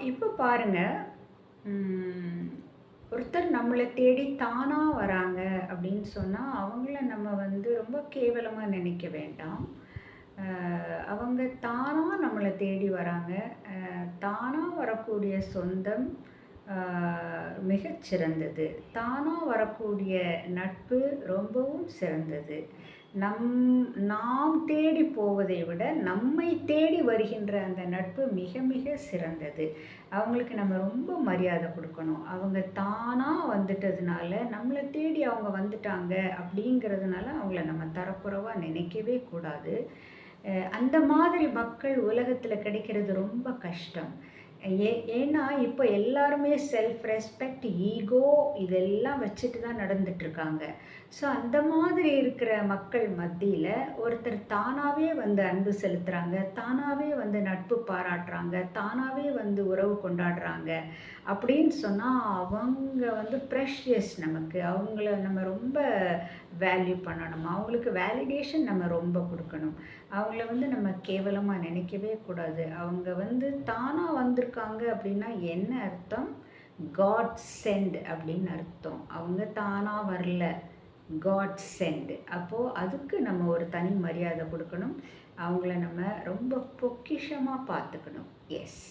இப்போ பாருங்க, ம் ஒருத்தர் நம்மள தேடி தானா வராங்க அப்படின்னு சொன்னா, அவங்கள நம்ம வந்து ரொம்ப கேவலமா நினைக்க வேண்டாம். அ அவங்க தானா நம்மள தேடி வராங்க. தானா வரக்கூடிய சொந்தம் அ மிகச் சிறந்தது. தானா வரக்கூடிய நட்பு ரொம்பவும் சிறந்தது. நம் நாம் தேடி போவதை விட, நம்மை தேடி வருகின்ற அந்த நட்பு மிக மிக சிறந்தது. அவங்களுக்கு நம்ம ரொம்ப மரியாதை குடுக்கணும். அவங்க தானா வந்துட்டதுனால, நம்மள தேடி அவங்க வந்துட்டாங்க அப்படிங்கிறதுனால, அவங்கள நம்ம தரக்குறைவா நினைக்கவே கூடாது. அந்த மாதிரி மக்கள் உலகத்துல கிடைக்கிறது ரொம்ப கஷ்டம். ஏன்னா, இப்ப எல்லாருமே செல்ஃப் ரெஸ்பெக்ட், ஈகோ இதெல்லாம் வச்சுட்டு தான் நடந்துட்டுருக்காங்க. ஸோ, அந்த மாதிரி இருக்கிற மக்கள் மத்தியில, ஒருத்தர் தானாவே வந்து அன்பு செலுத்துறாங்க, தானாவே வந்து நட்பு பாராட்டுறாங்க, தானாவே வந்து உறவு கொண்டாடுறாங்க அப்படின்னு சொன்னா, அவங்க வந்து ப்ரெஷியஸ் நமக்கு. அவங்கள நம்ம ரொம்ப வேல்யூ பண்ணணும். அவங்களுக்கு வேலிடேஷன் நம்ம ரொம்ப குடுக்கணும். அவங்கள வந்து நம்ம கேவலமா நினைக்கவே கூடாது. அவங்க வந்து தானா வந்திருக்காங்க அப்படின்னா என்ன அர்த்தம்? காட் சென்ட் அப்படின்னு அர்த்தம். அவங்க தானா வரல. God sent. அப்போ அதுக்கு நம்ம ஒரு தனி மரியாதை குடுக்கணும். அவங்கள நம்ம ரொம்ப பொக்கிஷமா பார்த்துக்கணும். எஸ்.